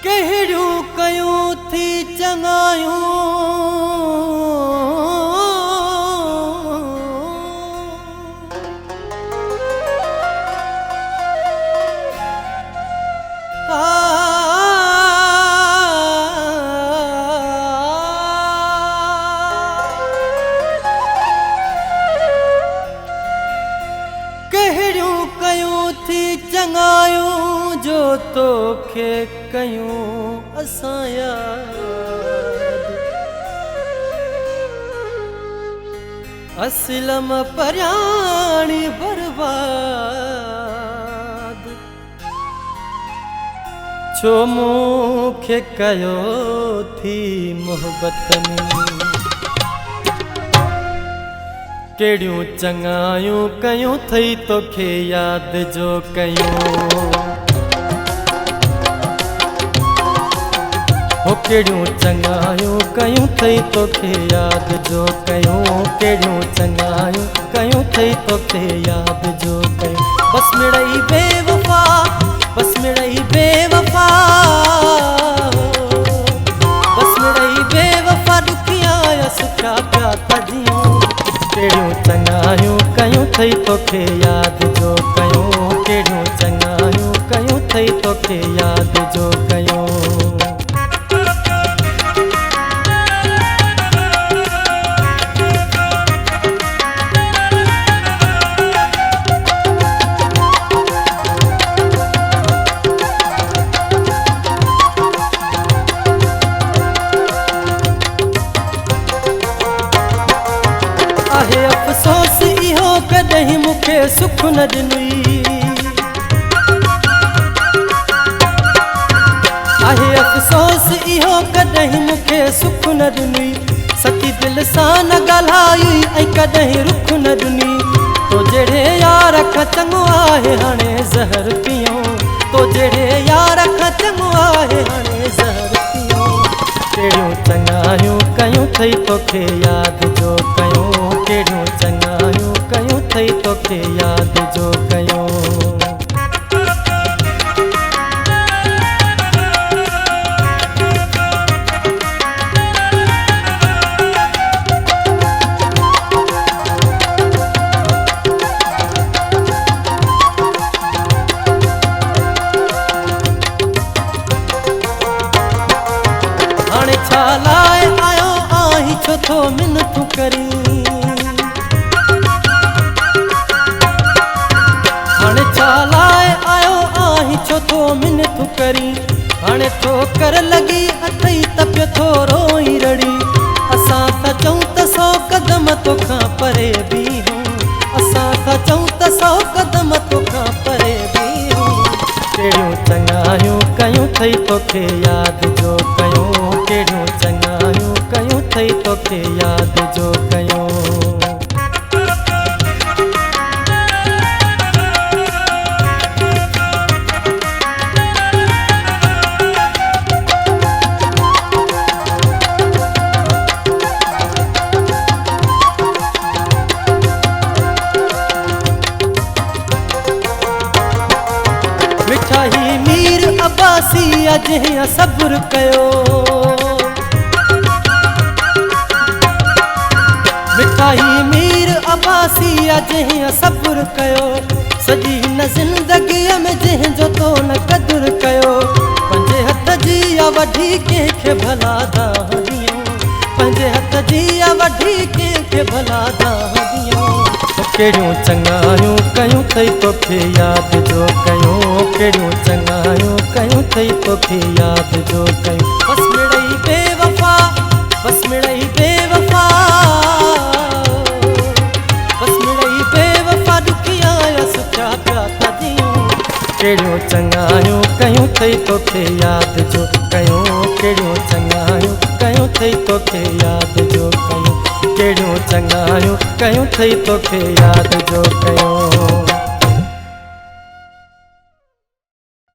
कहिड़ियूं कयूं थी चङायूं कहिड़ियूं कयूं थी चङायूं जो तोखे कयूं असां याद असलम परियाणी बर्बाद छो मूंखे कयो थी मोहब्बत में कहिड़ियूं चङायूं कयूं थई तोखे याद जो कयूं हो कहिड़ियूं चङायूं कयूं थई तोखे याद जो कयूं कहिड़ियूं चङायूं कयूं थई तोखे याद जो कयूं बस मिड़ई बेवफा बस मिड़ई बेवफा बस मिड़ई बेवफा दुखिया सुठा पिया था जियूं कहिड़ियूं चङायूं कयूं थई तोखे याद जो कयूं कहिड़ियूं चङायूं कयूं थई तोखे याद जो कयूं आहे अफ़सोस इहो कॾहिं मूंखे सुख न ॾिनी आहे अफ़सोस इहो कॾहिं मूंखे सुख न ॾिनी सची दिलि सां न ॻाल्हाई ऐं कॾहिं रुख न ॾिनी तो जहिड़े यार खां चङो आहे हाणे ज़हर पियूं तो जहिड़े यार खां चङो आहे हाणे ज़हर पियूं कहिड़ियूं चङायूं कयूं थई तोखे याद जो कयूं कहिड़ियूं चङायूं कयूं थई तोखे याद जो कयूं हाणे छा लाइ आयो आहीं छो थो मिनतूं करी हाणे छा लाइ आयो आहीं छो थो मिनतूं करी हाणे थो कर लॻी अथई त पियो थो रोई रड़ी असां था चऊं त 100 कदम तोखां परे बीहूं असां था चऊं त 100 कदम तोखां परे बीहूं कहिड़ियूं चङायूं कयूं थई तोखे याद जो कयूं कहिड़ियूं चङायूं कयूं थई तोखे याद जो कयूं मिठाई मीर अब्बासी जंहिं सब्र कयो मिठाई मीर अब्बासी जंहिं सब्र कयो सॼी हिन ज़िंदगीअ में जंहिंजो तो न क़दुरु कयो पंहिंजे हथ जी वठी कंहिंखे भला दाह ॾियूं पंहिंजे हथ जी वठी कंहिंखे भला दाह ॾियूं कहिड़ियूं चङायूं कयूं थई तोखे याद जो कयूं कहिड़ियूं चङायूं कयूं थई तोखे याद जो कयूं बस मिड़ई बेवफा बस मिड़ई बेवफा बस मिड़ई बेवफा दुखिया सुठा पिया था जियूं कहिड़ियूं चङायूं कयूं थई तोखे याद जो कयूं कहिड़ियूं चङायूं कयूं थई तोखे याद जो कयूं कहिड़ियूं चङायूं कयूं थई तोखे याद जो कयूं